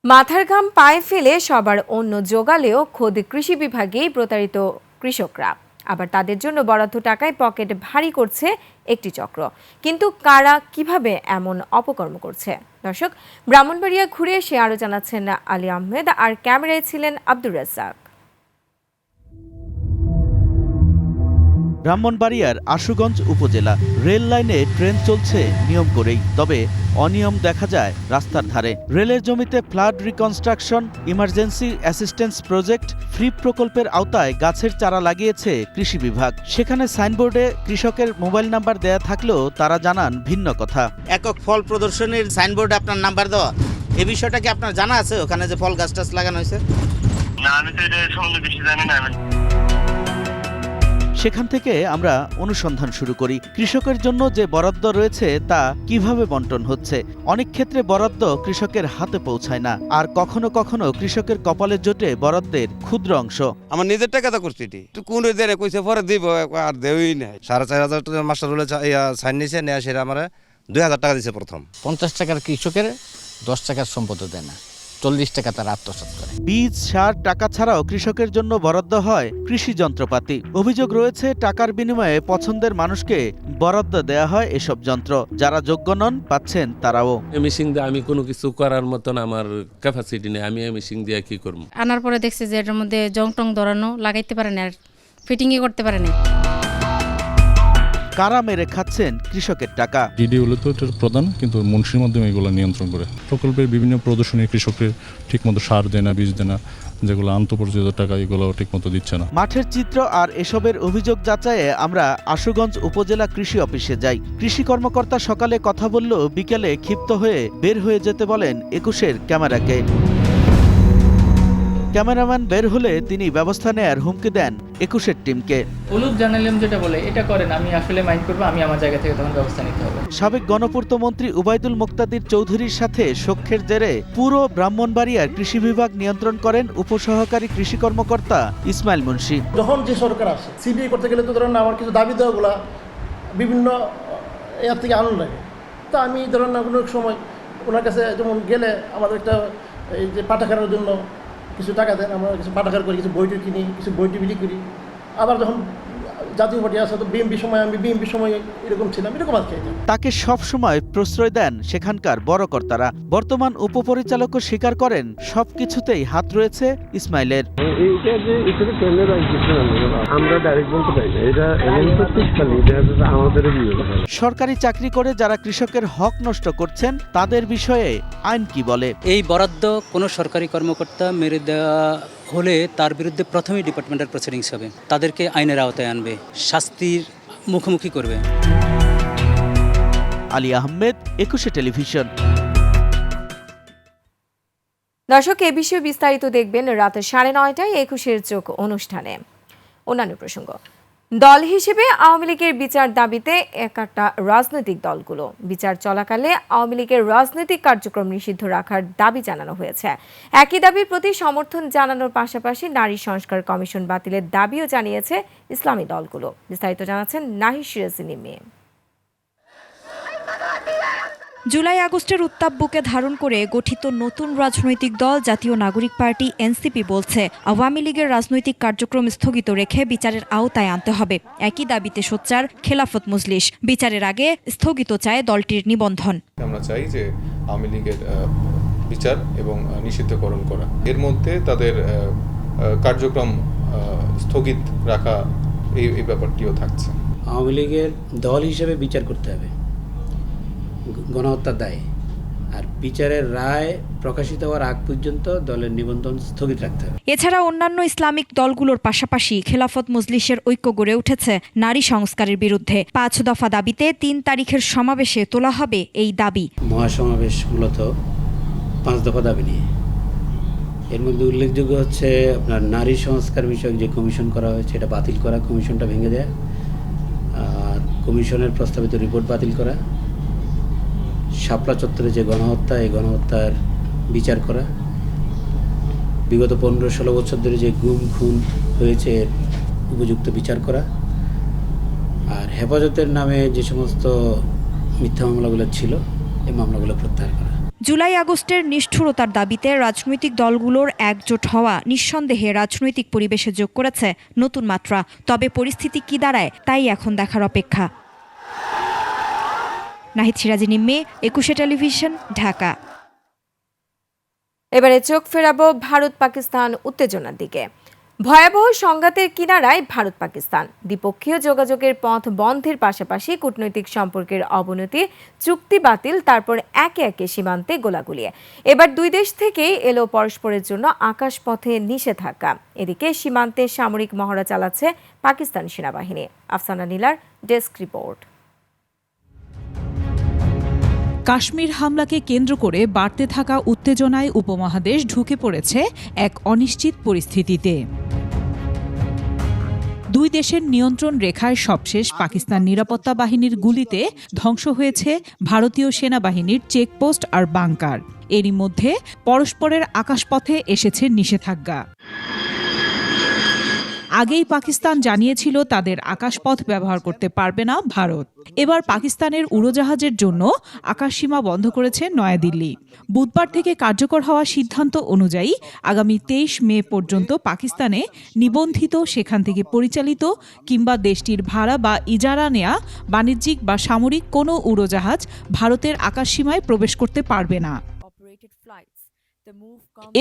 মাথার ঘাম পায়ে ফেলে সবার অন্য জোগালেও খোদ কৃষি বিভাগেই প্রতারিত কৃষকরা। আবার তাদের জন্য বরাদ্দ টাকায় পকেট ভারী করছে একটি চক্র। কিন্তু কারা কিভাবে এমন অপকর্ম করছে? দর্শক, ব্রাহ্মণবাড়িয়া ঘুরে এসে আরো জানাচ্ছেন আলী আহমেদ, আর ক্যামেরায় ছিলেন আব্দুর রাজ্জাক। ব্রাহ্মণবাড়িয়ার আশুগঞ্জ উপজেলা রেল লাইনে ট্রেন চলছে নিয়ম করেই, তবে অনিয়ম দেখা যায় রাস্তার ধারে। রেলের জমিতে flood reconstruction, emergency assistance project, free প্রকল্পের আওতায় গাছের চারা লাগিয়েছে কৃষি বিভাগ। সেখানে সাইনবোর্ডে কৃষকের মোবাইল নাম্বার দেয়া থাকলেও তারা জানান ভিন্ন কথা। একক ফল প্রদর্শনীর সাইনবোর্ডে আপনার নাম্বার দেওয়া, এই বিষয়টা কি আপনার জানা আছে ওখানে যে ফল গাছ টাছ লাগানো হয়েছে? না, আমি তো এটা সম্বন্ধে বেশি জানি না। সেখান থেকে আমরা অনুসন্ধান শুরু করি কৃষকের জন্য যে বরাদ্দ রয়েছে তা কিভাবে বন্টন হচ্ছে। অনেক ক্ষেত্রে বরাদ্দ কৃষকের হাতে পৌঁছায় না, আর কখনো কখনো কৃষকের কপালে জোটে বরাদ্দের ক্ষুদ্র অংশ। আমার নিজের টাকা তো করছি কোন দিনে কইছে পরে দিব আর দেওই নাই। 4,500 টাকা মাস্টার হলে সাইন নিছে নেয়া, সেটা আমার 2,000 টাকা দিছে প্রথম। 50 টাকার কৃষকের 10 টাকার সম্পদ দেয় না, 40 টাকা তারা আত্মসাৎ করে। বীজ, সার, টাকা ছাড়াও কৃষকের জন্য বরাদ্দ হয় কৃষি যন্ত্রপাতি। অভিযোগ রয়েছে টাকার বিনিময়ে পছন্দের মানুষকে বরাদ্দ দেয়া হয় এসব যন্ত্র। যারা যোগ্য নন পাচ্ছেন তারাও। মেশিন দিয়ে আমি কোনো কিছু করার মতন আমার ক্যাপাসিটি নেই, আমি এই মেশিন দিয়ে কি করব। আনার পরে দেখছি যে এটার মধ্যে জং টং ধরানো লাগাইতে পারে না, আর ফিটিংই করতে পারে না। কারা মেরে খাচ্ছেন কৃষকের টাকা? ডিডি হলো তো এটার প্রধান, কিন্তু মুন্সির মাধ্যমে এগুলো নিয়ন্ত্রণ করে। প্রকল্পের বিভিন্ন প্রদর্শনী কৃষকের ঠিকমতো সার দেয় না, বীজ দেয় না, যেগুলো আন্তঃপরিচিত টাকা এগুলো ঠিকমতো দিচ্ছে না। মাঠের চিত্র আর এসবের অভিযোগ যাচাইয়ে আমরা আশুগঞ্জ উপজেলা কৃষি অফিসে যাই। কৃষি কর্মকর্তা সকালে কথা বললেও বিকেলে ক্ষিপ্ত হয়ে বের হয়ে যেতে বলেন 21-এর ক্যামেরাকে। ক্যামেরাম্যান বের হলে তিনি ব্যবস্থা নেয়ার হুমকি দেন 21-এর টিমকে। হলুদ জানালাম যেটা বলে এটা করেন, আমি আসলে মাইন্ড করবো, আমি আমার জায়গা থেকে তখন ব্যবস্থা নিতে হবে। সাবেক গণপূর্ত মন্ত্রী উবাইদুল মুক্তাদির চৌধুরীর সাথে সখ্যের জেরে পুরো ব্রাহ্মণবাড়িয়ার কৃষি বিভাগ নিয়ন্ত্রণ করেন উপসহকারী কৃষি কর্মকর্তা ইসমাইল মুন্সি। যখন যে সরকার আসে সিবিআই করতে গেলে তো ধরেন আমার কিছু দাবি দেওয়াগুলা বিভিন্ন এর থেকে আনন্দ লাগে। তো আমি ধরেন না কোনো সময় ওনার কাছে যেমন গেলে আমাদের একটা এই যে পাঠাগারের জন্য কিছু টাকা দেন, আমরা কিছু পাঠাগার করি, কিছু বইটি কিনি, কিছু বইটি বিলি করি। আবার যখন জাতীয় পার্টি আসে তো বিএমপি সময় আমি বিএমপি সময় এরকম ছিলাম, এরকম আছে। তাকে সব সময় প্রশ্রয় দেন সেখানকার বড় কর্তারা। বর্তমান উপপরিচালকও স্বীকার করেন সবকিছুতেই হাত রয়েছে ইসমাইলের। সরকারি চাকরি করে যারা কৃষকের হক নষ্ট করছেন তাদের বিষয়ে আইন কি বলে? এই বরাদ্দ কোনো সরকারি কর্মকর্তা মেরে দেওয়া হলে তার বিরুদ্ধে প্রথমেই ডিপার্টমেন্টাল প্রসিডিংস হবে, তাদেরকে আইনের আওতায় আনবে, শাস্তির মুখোমুখি করবে। আলী আহমেদ, 21 টেলিভিশন। দর্শক, এ বিষয়ে বিস্তারিত দেখবেন রাত 9:30টায় 21-এর চোখ অনুষ্ঠানে। অন্যান্য প্রসঙ্গ, দল হিসেবে আওয়ামী লীগের বিচার দাবিতে একাটা রাজনৈতিক দলগুলো বিচার চলাকালে আওয়ামী লীগের রাজনৈতিক কার্যক্রম নিষিদ্ধ রাখার দাবি জানানো হয়েছে। একই দাবির প্রতি সমর্থন জানানোর পাশাপাশি নারী সংস্কার কমিশন বাতিলের দাবিও জানিয়েছে ইসলামী দলগুলো। বিস্তারিত জানাচ্ছেন নাহিদ সিরাজি নিম্মি। জুলাই আগস্টের উত্তাপ বুকে ধারণ করে গঠিত নতুন রাজনৈতিক দল জাতীয় নাগরিক পার্টি এনসিপি বলছে আওয়ামী লীগের রাজনৈতিক কার্যক্রম স্থগিত রেখে বিচারের আওতায় আনতে হবে। একই দাবিতে সোচ্চার খেলাফত মজলিস। বিচারের আগে স্থগিত চায় দলটির নিবন্ধন। আমরা চাই যে আওয়ামী লীগের বিচার এবং নিষিদ্ধকরণ করা, এর মধ্যে তাদের কার্যক্রম স্থগিত রাখা, এই ব্যাপারটিও থাকছে। আওয়ামী লীগের দল হিসেবে বিচার করতে হবে গণহত্যার দায়ে, আর বিচারের রায় প্রকাশিত হওয়ার আগ পর্যন্ত দলের নিবন্ধন স্থগিত রাখতে হবে। এছাড়া অন্যান্য ইসলামিক দলগুলোর পাশাপাশি খেলাফত মজলিসের ঐক্য গড়ে উঠেছে নারী সংস্কারের বিরুদ্ধে। 5 দফা দাবিতে 3 তারিখের সমাবেশে তোলা হবে এই দাবি। মহাসমাবেশ মূলত 5 দফা দাবি নিয়ে। এর মধ্যে উল্লেখযোগ্য হচ্ছে আপনার নারী সংস্কার বিষয়ক যে কমিশন করা হয়েছে এটা বাতিল করা, কমিশনটা ভেঙে দেয়া, আর কমিশনের প্রস্তাবিত রিপোর্ট বাতিল করা, শাপলা চত্বরে যে গণহত্যা, এই গণহত্যার বিচার করা, বিগত 15-16 বছর ধরে যে গুম খুন হয়েছে এর উপযুক্ত বিচার করা, আর হেফাজতের নামে যে সমস্ত মিথ্যা মামলাগুলো ছিল এই মামলাগুলো প্রত্যাহার করা। জুলাই আগস্টের নিষ্ঠুরতার দাবিতে রাজনৈতিক দলগুলোর একজোট হওয়া নিঃসন্দেহে রাজনৈতিক পরিবেশে যোগ করেছে নতুন মাত্রা। তবে পরিস্থিতি কি দাঁড়ায় তাই এখন দেখার অপেক্ষা। নাহিদ সিরাজি নিম্মি, 21 টেলিভিশন, ঢাকা। এবারে চোখ ফেরাবো ভারত পাকিস্তান উত্তেজনার দিকে। ভয়াবহ সংঘাতের কিনারায় ভারত পাকিস্তান। দ্বিপক্ষীয় যোগাযোগের পথ বন্ধের পাশাপাশি কূটনৈতিক সম্পর্কের অবনতি, চুক্তি বাতিল, তারপর একে একে সীমান্তে গোলাগুলি। এবার দুই দেশ থেকেই এলো পরস্পরের জন্য আকাশপথে নিষেধাজ্ঞা। এদিকে সীমান্তে সামরিক মহড়া চালাচ্ছে পাকিস্তান সেনাবাহিনী। আফসানা নীলার ডেস্ক রিপোর্ট। কাশ্মীর হামলাকে কেন্দ্র করে বাড়তে থাকা উত্তেজনায় উপমহাদেশ ঢুকে পড়েছে এক অনিশ্চিত পরিস্থিতিতে। দুই দেশের নিয়ন্ত্রণ রেখায় সবশেষ পাকিস্তান নিরাপত্তা বাহিনীর গুলিতে ধ্বংস হয়েছে ভারতীয় সেনাবাহিনীর চেকপোস্ট আর বাংকার। এরই মধ্যে পরস্পরের আকাশপথে এসেছে নিষেধাজ্ঞা। আগেই পাকিস্তান জানিয়েছিল তাদের আকাশপথ ব্যবহার করতে পারবে না ভারত। এবার পাকিস্তানের উড়োজাহাজের জন্য আকাশসীমা বন্ধ করেছে নয়াদিল্লি। বুধবার থেকে কার্যকর হওয়া সিদ্ধান্ত অনুযায়ী আগামী 23 মে পর্যন্ত পাকিস্তানে নিবন্ধিত, সেখান থেকে পরিচালিত কিংবা দেশটির ভাড়া বা ইজারা নেয়া বাণিজ্যিক বা সামরিক কোনো উড়োজাহাজ ভারতের আকাশসীমায় প্রবেশ করতে পারবে না।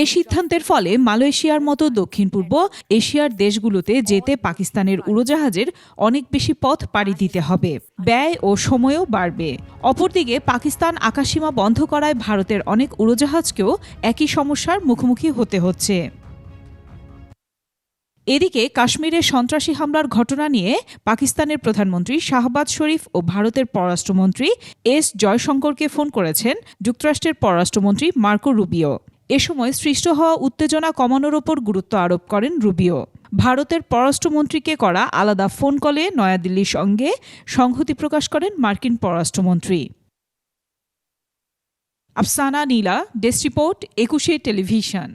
এ সিদ্ধান্তের ফলে মালয়েশিয়ার মতো দক্ষিণ পূর্ব এশিয়ার দেশগুলোতে যেতে পাকিস্তানের উড়োজাহাজের অনেক বেশি পথ পাড়ি দিতে হবে, ব্যয় ও সময়ও বাড়বে। অপরদিকে পাকিস্তান আকাশসীমা বন্ধ করায় ভারতের অনেক উড়োজাহাজকেও একই সমস্যার মুখোমুখি হতে হচ্ছে। এদিকে কাশ্মীরে সন্ত্রাসী হামলার ঘটনা নিয়ে পাকিস্তানের প্রধানমন্ত্রী শাহবাজ শরীফ ও ভারতের পররাষ্ট্রমন্ত্রী এস জয়শঙ্করকে ফোন করেছেন যুক্তরাষ্ট্রের পররাষ্ট্রমন্ত্রী মার্কো রুবিও। এ সময় সৃষ্ট হওয়া উত্তেজনা কমানোর ওপর গুরুত্ব আরোপ করেন রুবিও। ভারতের পররাষ্ট্রমন্ত্রীকে করা আলাদা ফোন কলে নয়াদিল্লির সঙ্গে সংহতি প্রকাশ করেন মার্কিন পররাষ্ট্রমন্ত্রী। আফসানা নীলা, ডেস্ক রিপোর্ট, 21 টেলিভিশন।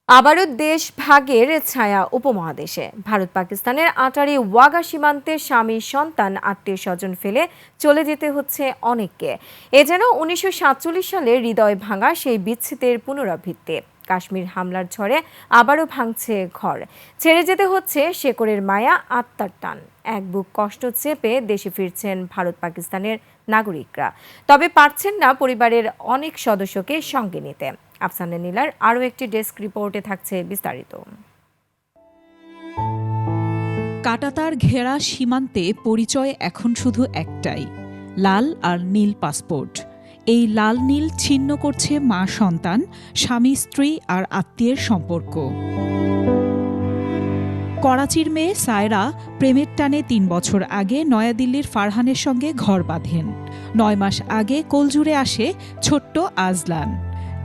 আবারও দেশ ভাগের ছায়া উপমহাদেশে। ভারত পাকিস্তানের আটারি ওয়াগা সীমান্তে স্বামী সন্তান আত্মীয় স্বজন ফেলে চলে যেতে হচ্ছে অনেককে। এ যেন 1947 সালে হৃদয় ভাঙা সেই বিচ্ছেদের পুনরাবৃত্তি। কাশ্মীর হামলার ঝড়ে আবারও ভাঙছে ঘর, ছেড়ে যেতে হচ্ছে শেকড়ের মায়া, আত্মার টান। এক বুক কষ্ট চেপে দেশে ফিরছেন ভারত পাকিস্তানের নাগরিকরা, তবে পারছেন না পরিবারের অনেক সদস্যকে সঙ্গে নিতে। আফসানা নীলার আরও একটি ডেস্ক রিপোর্টে থাকছে বিস্তারিত। কাঁটাতার ঘেরা সীমান্তে পরিচয় এখন শুধু একটাই, লাল আর নীল পাসপোর্ট। এই লাল নীল ছিন্ন করছে মা সন্তান, স্বামী স্ত্রী আর আত্মীয়ের সম্পর্ক। করাচির মেয়ে সায়রা প্রেমের টানে 3 বছর আগে নয়াদিল্লির ফারহানের সঙ্গে ঘর বাঁধেন। 9 মাস আগে কোলজুড়ে আসে ছোট্ট আজলান।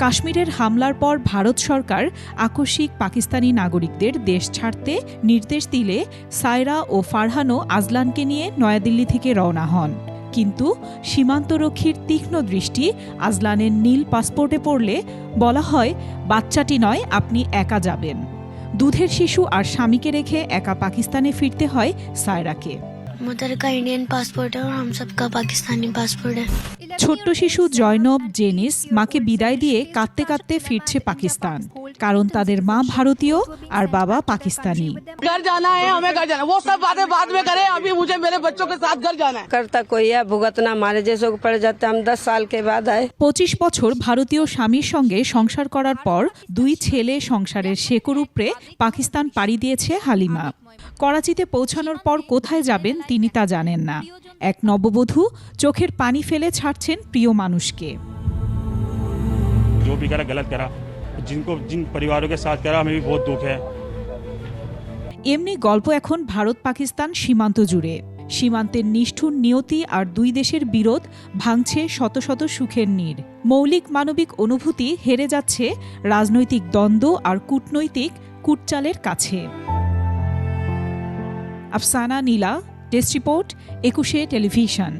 কাশ্মীরের হামলার পর ভারত সরকার আকস্মিক পাকিস্তানি নাগরিকদের দেশ ছাড়তে নির্দেশ দিলে সায়রা ও ফারহানও আজলানকে নিয়ে নয়াদিল্লি থেকে রওনা হন। কিন্তু সীমান্তরক্ষীর তীক্ষ্ণ দৃষ্টি আজলানের নীল পাসপোর্টে পড়লে বলা হয়, বাচ্চাটি নয়, আপনি একা যাবেন। দুধের শিশু আর স্বামীকে রেখে একা পাকিস্তানে ফিরতে হয় সায়রাকে। मदर का इंडियन पासपोर्ट है और हम सबका पाकिस्तानी पासपोर्ट है। ছোট্ট শিশু জয়নব জেনিস মাকে বিদায় দিয়ে কাঁদতে কাঁদতে ফিরছে পাকিস্তান, কারণ তাদের মা ভারতীয় আর বাবা পাকিস্তানি। घर जाना है, हमें घर जाना, वो सब बातें बाद में करें, अभी मुझे मेरे बच्चों के साथ घर जाना है। करता कोई है भुगतना, हमारे जैसों को पड़ जाते, हम 10 साल के बाद आए। 25 বছর ভারতীয় স্বামীর সঙ্গে সংসার করার পর 2 ছেলে সংসারের শেকড় উপড়ে পাকিস্তান পাড়ি দিয়েছে হালিমা। করাচিতে পৌঁছানোর পর কোথায় যাবেন তিনি তা জানেন না। এক নববধূ চোখের পানি ফেলে ছাড়ছেন প্রিয় মানুষকে। जो भी करा गलत करा, जिन परिवारों के साथ करा, हमें भी बहुत दुख है। এমনি গল্প এখন ভারত পাকিস্তান সীমান্ত জুড়ে। সীমান্তের নিষ্ঠুর নিয়তি আর 2 দেশের বিরোধ ভাঙছে শত শত সুখের নীড়। মৌলিক মানবিক অনুভূতি হেরে যাচ্ছে রাজনৈতিক দ্বন্দ্ব আর কূটনৈতিক কুটচালের কাছে। আফসানা নীলা, ডেস্ক রিপোর্ট, 21 টেলিভিশন।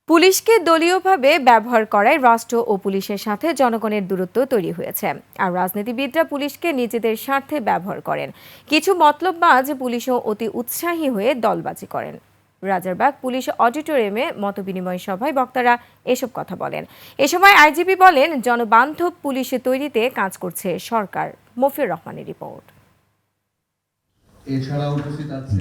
পুলিশকে দলীয়ভাবে ব্যবহার করায় রাষ্ট্র ও পুলিশের সাথে জনগণের দূরত্ব তৈরি হয়েছে, আর রাজনীতিবিদরা পুলিশকে নিজেদের স্বার্থে ব্যবহার করেন। কিছু মতলববাজ পুলিশও অতি উৎসাহী হয়ে দলবাজি করেন। রাজারবাগ পুলিশ অডিটোরিয়ামে মতবিনিময় সভায় বক্তারা এসব কথা বলেন। এ সময় আইজিপি বলেন, জনবান্ধব পুলিশে তৈরিতে কাজ করছে সরকার। মফিউর রহমানের রিপোর্ট।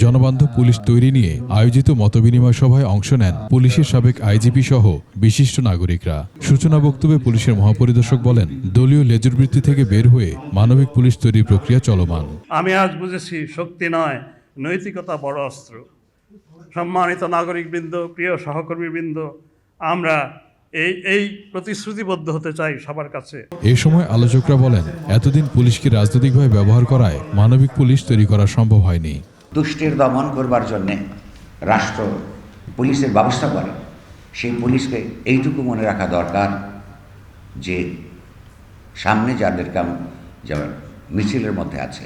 জনবান্ধব পুলিশ তৈরি নিয়ে আয়োজিত মতবিনিময় সভায় অংশ নেন পুলিশের সাবেক আইজিপি সহ বিশিষ্ট নাগরিকরা। সূচনা বক্তব্যে পুলিশের মহাপরিদর্শক বলেন, দলীয় লেজুরবৃত্তি থেকে বের হয়ে মানবিক পুলিশ তৈরির প্রক্রিয়া চলমান। আমি আজ বুঝেছি, শক্তি নয়, নৈতিকতা বড় অস্ত্র। সম্মানিত নাগরিকবৃন্দ, প্রিয় সহকর্মীবৃন্দ, আমরা এই প্রতিশ্রুতিবদ্ধ হতে চাই সবার কাছে। এই সময় আলোচকরা বলেন, এতদিন পুলিশকে রাজনৈতিকভাবে ব্যবহার করায় মানবিক পুলিশ তৈরি করা সম্ভব হয়নি। দুষ্টের দমন করবার জন্যে রাষ্ট্র পুলিশের ব্যবস্থা করে। সেই পুলিশকে এইটুকু মনে রাখা দরকার যে সামনে যাদের যেমন মিছিলের মধ্যে আছে,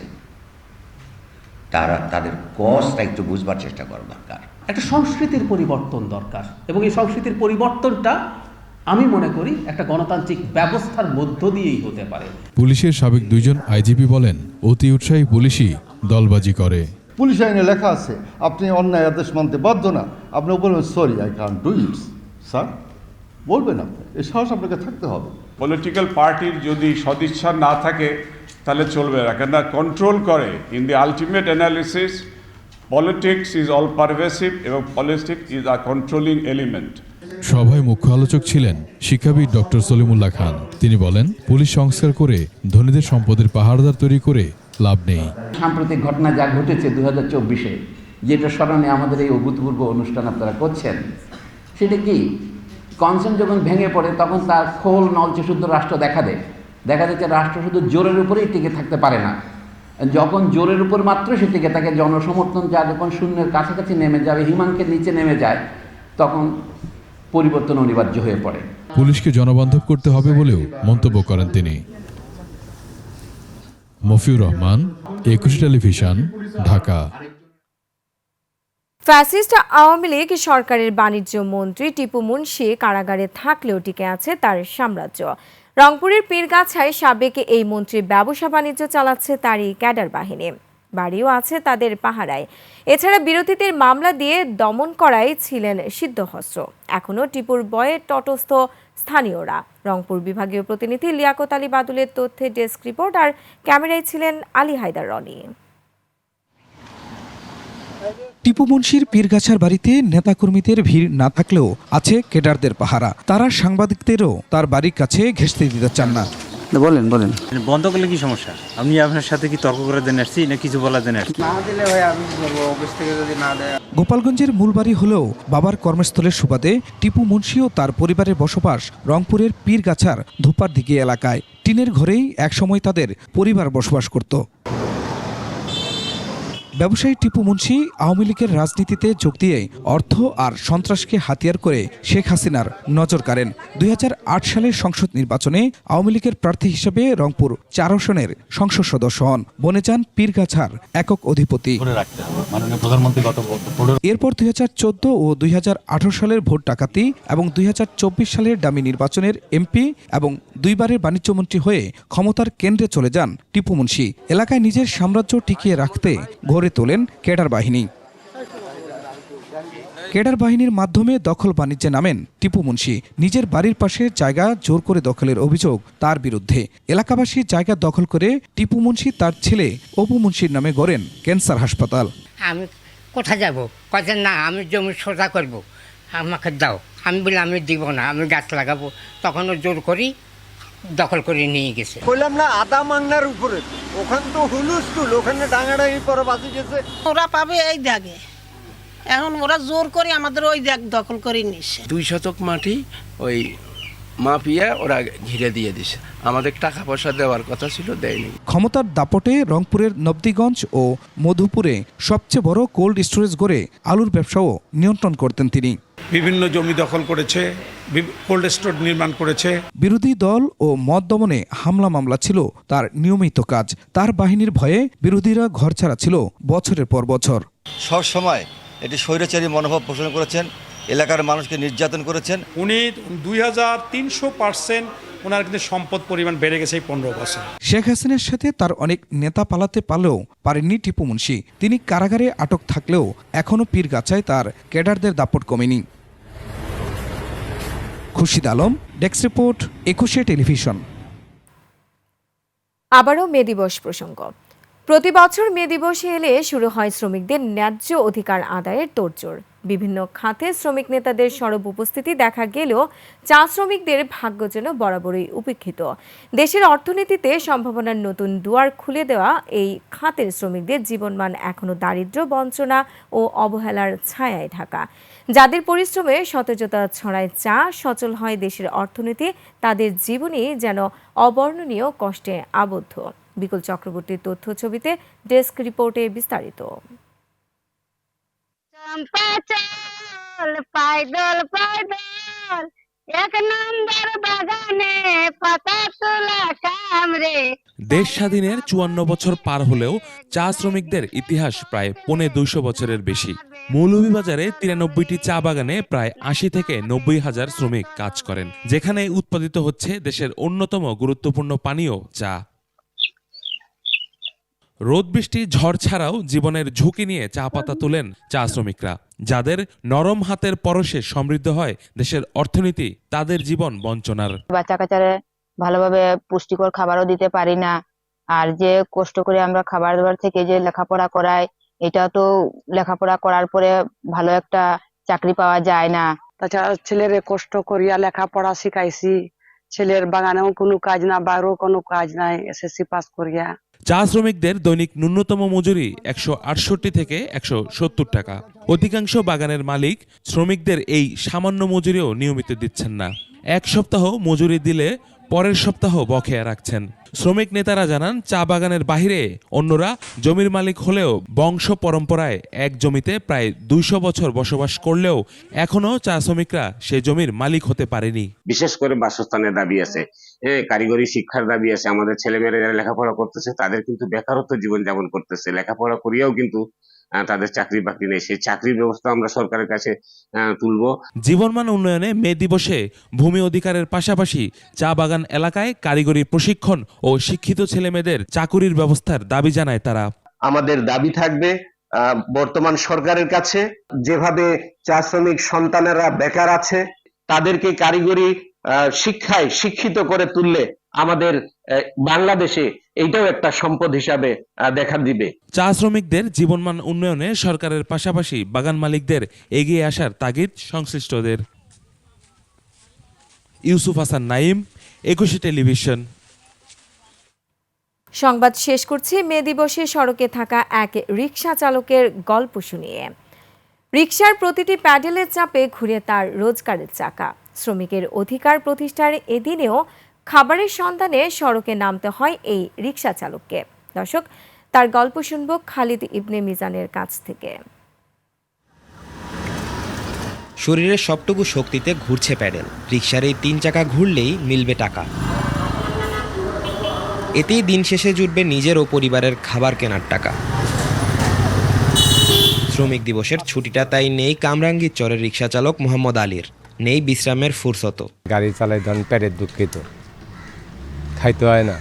তাদের কজটা একটু বুঝবার চেষ্টা করা দরকার। একটা সংস্কৃতির পরিবর্তন দরকার এবং এই সংস্কৃতির পরিবর্তনটা আমি মনে করি একটা গণতান্ত্রিক ব্যবস্থার মধ্য দিয়েই হতে পারে। পুলিশের সাবেক 2 জন আইজিপি বলেন, অতি উৎসাহী পুলিশই দলবাজি করে। পুলিশ আইনে লেখা আছে আপনি অন্যায় আদেশ মানতে বাধ্য না, আপনি বলবেন sorry I can't do it sir, বলবেন আপনি, এই সাহস আপনাকে থাকতে হবে। পলিটিক্যাল পার্টির যদি সদিচ্ছা না থাকে তাহলে চলবে না, কেন কন্ট্রোল করে। In the ultimate analysis politics is all pervasive এবং politics is a controlling element. সভায় মুখ্য আলোচক ছিলেন শিক্ষাবিদ ডক্টর সলিমুল্লাহ খান। তিনি বলেন, পুলিশ সংস্কার করে ধনীদের সম্পদের পাহাড়দার তৈরি করে লাভ নেই। সাম্প্রতিক ঘটনা যা ঘটেছে 2024-এ, যেটা স্মরণে আমাদের এই অভূতপূর্ব অনুষ্ঠান আপনারা করছেন, সেটা কি কনসেন্ট যখন ভেঙে পড়ে তখন তার খোল নলচে শুদ্ধ রাষ্ট্র দেখা যাচ্ছে রাষ্ট্র শুধু জোরের উপরেই টিকে থাকতে পারে না। যখন জোরের উপর মাত্র সে টিকে থাকে, জনসমর্থন যা যখন শূন্যের কাছাকাছি নেমে যাবে, হিমাঙ্কের নিচে নেমে যায়, তখন পরিবর্তন অনিবার্য হয়ে পড়ে। পুলিশকে জনবান্ধব করতে হবে বলেও মন্তব্য করেন তিনি। মফিউর রহমান, একুশে টেলিভিশন, ঢাকা। ফ্যাসিস্ট আওয়ামী লীগ সরকারের বাণিজ্য মন্ত্রী টিপু মুনশি কারাগারে থাকলেও টিকে আছে তার সাম্রাজ্য। রংপুরের পীরগাছায় সাবেক এই মন্ত্রী ব্যবসা বাণিজ্য চালাচ্ছে তারই ক্যাডার বাহিনী, বাড়িও আছে তাদের পাহারায়। এছাড়া বিরোধীদের মামলা দিয়ে দমন করাই ছিলেন সিদ্ধহস্ত। এখনও টিপুর বয়ে তটস্থ স্থানীয়রা। রংপুর বিভাগীয় প্রতিনিধি লিয়াকত আলী বাদুলের তথ্যে ডেস্ক রিপোর্ট, আর ক্যামেরায় ছিলেন আলী হায়দার রনি। টিপু মুনশির পীরগাছার বাড়িতে নেতাকর্মীদের ভিড় না থাকলেও আছে কেডারদের পাহারা। তারা সাংবাদিকদেরও তার বাড়ির কাছে ঘেঁষতে দিতে চান না। বলেন বন্ধ করলে কি সমস্যা? আমি আপনার সাথে কি তর্ক করে দেন আসছি না কিছু বলা দেন আসছি? না দিলে ভাই আমি কি করব, অফিস থেকে যদি না দেয়। গোপালগঞ্জের মূল বাড়ি হলেও বাবার কর্মস্থলের সুবাদে টিপু মুনশি ও তার পরিবারের বসবাস রংপুরের পীরগাছার ধূপার দিকে এলাকায়। টিনের ঘরেই একসময় তাদের পরিবার বসবাস করত। ব্যবসায়ী টিপু মুনশি আওয়ামী লীগের রাজনীতিতে যোগ দিয়ে অর্থ আর সন্ত্রাসকে হাতিয়ার করে শেখ হাসিনার নজর কাড়েন। 2008 সালের সংসদ নির্বাচনে আওয়ামী লীগের প্রার্থী হিসেবে রংপুর 4 আসনের সংসদ সদস্য হন। বনে যান পীরগাছার একক অধিপতি। এরপর 2014 ও 2018 সালের ভোট ডাকাতি এবং 2024 সালের ডামি নির্বাচনের এমপি এবং 2 বারের বাণিজ্যমন্ত্রী হয়ে ক্ষমতার কেন্দ্রে চলে যান টিপু মুনশি। এলাকায় নিজের সাম্রাজ্য টিকিয়ে রাখতে গড়ে তোলেন ক্যাডার বাহিনী। ক্যাডার বাহিনীর মাধ্যমে দখল বাণিজ্যে নামেন টিপু মুনশি। নিজের বাড়ির পাশে জায়গা জোর করে দখলের অভিযোগ তার বিরুদ্ধে। এলাকাবাসী জায়গা দখল করে টিপু মুনশি তার ছেলে অপু মুনশির নামে গড়েন ক্যান্সার হাসপাতাল। আমি কোথায় যাব? কথা না, আমি জমি সোজা করব, আমাকে দাও। আমি বলি আমি দিব না, আমি গাছ লাগাবো। তখন জোর করি দখল করে নিয়ে গেছে। বললাম না আদা মাংনার উপরে, ওখান তো হুলুস্কুল, ওখানে ডাঙাডাঙি পরে বাঁচি গেছে। ওরা পাবে এই দাগে, এখন ওরা জোর করে আমাদের ওই দাগ দখল করে নিচ্ছে। 2 শতক মাটি ওই মাফিয়া ওরা ঘিরে দিয়ে দিছে, আমাদের টাকা পয়সা দেওয়ার কথা ছিল, দেয়নি। ক্ষমতার দাপটে রংপুরের নবদিগঞ্জ ও মধুপুরে সবচেয়ে বড় কোল্ড স্টোরেজ গড়ে আলুর ব্যবসাও নিয়ন্ত্রণ করতেন তিনি। বিভিন্ন জমি দখল করেছে, কোল্ড স্টোর নির্মাণ করেছে। বিরোধী দল ও মদ দমনে হামলা মামলা ছিল তার নিয়মিত কাজ। তার বাহিনীর ভয়ে বিরোধীরা ঘরছাড়া ছিল বছরের পর বছর। সব সময় এটি স্বৈরাচারী মনোভাব পোষণ করেছেন, এলাকার মানুষকে নির্যাতন করেছেন। উনি 2300% ওনার কিন্তু সম্পদ পরিমাণ বেড়ে গেছে এই 15 বছর। শেখ হাসিনার সাথে তার অনেক নেতা পালাতে পারলেও পারেননি টিপু মুনশি। তিনি কারাগারে আটক থাকলেও এখনও পীরগাছায় তার ক্যাডারদের দাপট কমেনি। Khurshid Alam, desk report, 21 television. আবারও মে দিবস প্রসঙ্গ। প্রতি বছর মে দিবসে এলে শুরু হয় শ্রমিকদের ন্যায্য অধিকার আদায়ের তোড়জোড়। বিভিন্ন খাতে শ্রমিক নেতাদের সরব উপস্থিতি দেখা গেলেও চা শ্রমিকদের ভাগ্য যেন বরাবরই উপেক্ষিত। দেশের অর্থনীতিতে সম্ভাবনার নতুন দুয়ার খুলে দেওয়া এই খাতের শ্রমিকদের জীবনমান এখনও দারিদ্র্য, বঞ্চনা ও অবহেলার ছায়ায় ঢাকা। যাদের পরিশ্রমে সতেজতা ছড়ায় চা, সচল হয় দেশের অর্থনীতি, তাদের জীবনই যেন অবর্ণনীয় কষ্টে আবদ্ধ। বিকুল চক্রবর্তীর তথ্য ছবিতে ডেস্ক রিপোর্টে বিস্তারিত। পাইদল পাইদল 1 নম্বর বাগানে পাতা তোলা কামরে। দেশ স্বাধীনের 54 বছর পার হলেও চা শ্রমিকদের ইতিহাস প্রায় 250 বছরের বেশি। মৌলভীবাজারে 93টি চা বাগানে প্রায় 80 থেকে 90 হাজার শ্রমিক কাজ করেন, যেখানে উৎপাদিত হচ্ছে দেশের অন্যতম গুরুত্বপূর্ণ পানীয় চা। রোদ বৃষ্টি ঝড় ছাড়াও জীবনের ঝুঁকি নিয়ে চা পাতা তোলেন চা শ্রমিকরা। যাদের নরম হাতের পরশে সমৃদ্ধ হয় দেশের অর্থনীতি, তাদের জীবন বঞ্চনার। বাচ্চা কাচ্চারে ভালোভাবে পুষ্টিকর খাবারও দিতে পারি না, আর যে কষ্ট করে আমরা খাবার দাবার থেকে যে লেখাপড়া করাই, এটা তো লেখাপড়া করার পরে ভালো একটা চাকরি পাওয়া যায় না। তাছাড়া ছেলের কষ্ট করিয়া লেখাপড়া শিখাইছি, ছেলের বাগানেও কোনো কাজ না, বাইরেও কোনো কাজ নাই, এসএসসি পাস করিয়া। চা শ্রমিকদের দৈনিক ন্যূনতম মজুরি 168 থেকে 170 টাকা। অধিকাংশ বাগানের মালিক শ্রমিকদের এই সামান্য মজুরিও নিয়মিত দিচ্ছেন না। এক সপ্তাহ মজুরি দিলে পরের সপ্তাহ বকেয়া রাখছেন। শ্রমিক নেতারা জানান, চা বাগানের বাহিরে অন্যরা জমির মালিক হলেও বংশ পরম্পরায় এক জমিতে প্রায় 200 বছর বসবাস করলেও এখনো চা শ্রমিকরা সে জমির মালিক হতে পারেনি। বিশেষ করে বাসস্থানের দাবি আছে, কারিগরি শিক্ষার দাবি আছে। আমাদের ছেলেমেয়েরা যারা লেখাপড়া করতেছে তাদের কিন্তু বেকারত্ব জীবন যাপন করতেছে, লেখাপড়া করিয়াও কিন্তু তাদের চাকরি বাকরি নেই। সেই চাকরির ব্যবস্থা আমরা সরকারের কাছে তুলব। জীবনমান উন্নয়নে মে দিবসে ভূমি অধিকারের পাশাপাশি চা বাগান এলাকায় কারিগরি প্রশিক্ষণ ও শিক্ষিত ছেলেমেয়েদের চাকুরির ব্যবস্থার দাবি জানায় তারা। আমাদের দাবি থাকবে বর্তমান সরকারের কাছে, যেভাবে চা শ্রমিক সন্তানেরা বেকার আছে তাদেরকে কারিগরি শিক্ষায় শিক্ষিত করে তুললে আমাদের বাংলাদেশে এইটাও একটা সম্পদ হিসাবে দেখা দিবে। চা শ্রমিকদের জীবনমান উন্নয়নে সরকারের পাশাপাশি বাগান মালিকদের এগিয়ে আসার তাগিদ সংশ্লিষ্টদের। ইউসুফ হাসান নাইম, 21 টেলিভিশন। সংবাদ শেষ করছি মে দিবসে সড়কে থাকা এক রিকশা চালকের গল্প শুনিয়ে। রিকশার প্রতিটি প্যাডেলের চাপে ঘুরে তার রোজগারের চাকা। শ্রমিকের অধিকার প্রতিষ্ঠার এদিনেও খাবারের সন্ধানে সড়কে নামতে হয় এই রিকশা চালককে। দর্শক, তার গল্প শুনব খালিদ ইবনে মিজানের কাছ থেকে। শরীরের সবটুকু শক্তিতে ঘুরছে প্যাডেল। রিকশার এই 3 চাকা ঘুরলেই মিলবে টাকা। এতেই দিন শেষে জুটবে নিজের ও পরিবারের খাবার কেনার টাকা। শ্রমিক দিবসের ছুটিটা তাই নেই কামরাঙ্গীর চরের রিকশা চালক মোহাম্মদ আলীর, নেই বিশ্রামের ফুরসত। গাড়ি চালাই ধরেন পেটের দুঃখিত, খাইতে হয় না।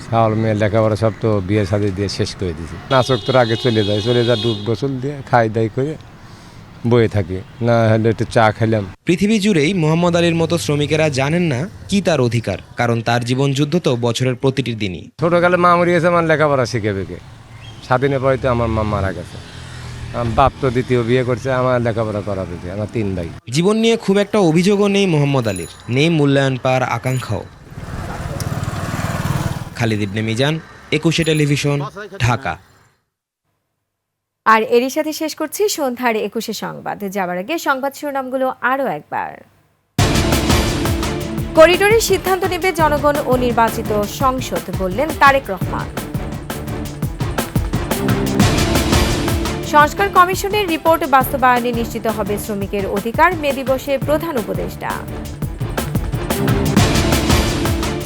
ছাওয়াল মেয়ে লেখাপড়া সব তো বিয়ে শাদি দিয়ে শেষ করে দিয়েছি। নাচক তোর আগে চলে যায় ডুব গোসল দিয়ে খাই দাই করে বয়ে থাকি, না হলে একটু চা খেলাম। পৃথিবী জুড়েই মোহাম্মদ আলীর মতো শ্রমিকেরা জানেন না কি তার অধিকার, কারণ তার জীবন যুদ্ধ তো বছরের প্রতিটি দিনই। ছোটকালে মা মরিয়েছে, আমার লেখাপড়া শিখেবে কে। স্বাধীনের পরে তো আমার মা মারা গেছে, বাপ তো দ্বিতীয় বিয়ে করছে, আমার লেখাপড়া করাবে কে, আমার 3 ভাই। জীবন নিয়ে খুব একটা অভিযোগও নেই মোহাম্মদ আলীর, নেই মূল্যায়ন পাওয়ার আকাঙ্ক্ষাও। খালিদ ইবনে মিজান, 21 টেলিভিশন, ঢাকা। আর এরই সাথে শেষ করছি সন্ধ্যার 21 সংবাদ। যাবার আগে সংবাদ শিরোনামগুলো আরও একবার। করিডোরের সিদ্ধান্ত নেবে জনগণ ও নির্বাচিত সংসদ, বললেন তারেক রহমান। সংস্কার কমিশনের রিপোর্ট বাস্তবায়নে নিশ্চিত হবে শ্রমিকের অধিকার, মে দিবসে প্রধান উপদেষ্টা।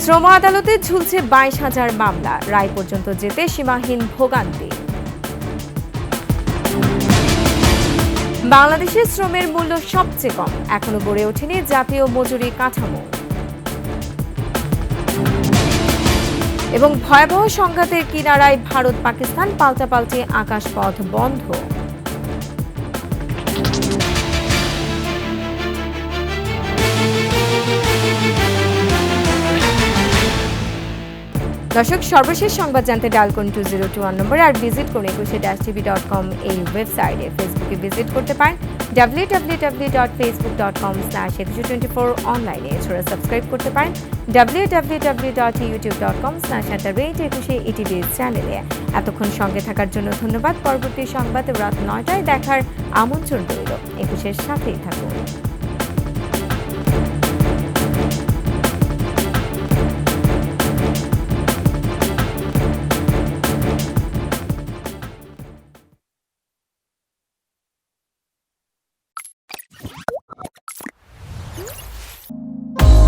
শ্রম আদালতে ঝুলছে 22,000 মামলা, রায় পর্যন্ত যেতে সীমাহীন ভোগান্তি। বাংলাদেশে শ্রমের মূল্য সবচেয়ে কম, এখনো গড়ে ওঠেনি জাতীয় মজুরি কাঠামো। এবং ভয়াবহ সংঘাতের কিনারায় ভারত পাকিস্তান, পাল্টাপাল্টি আকাশপথ বন্ধ। দর্শক, সর্বশেষ সংবাদ জানতে ডায়াল করুন 2021 নম্বরে, আর ভিজিট করুন 21tv.com এই ওয়েবসাইটে। ফেসবুকে ভিজিট করতে পারেন www.facebook.com/2124 অনলাইনে। এছাড়া সাবস্ক্রাইব করতে পারেন www.youtube.com/21etv চ্যানেলে। এতক্ষণ সঙ্গে থাকার জন্য ধন্যবাদ। পরবর্তী সংবাদ রাত 9টায় দেখার আমন্ত্রণ রইল। 21-এর সাথেই থাকুন।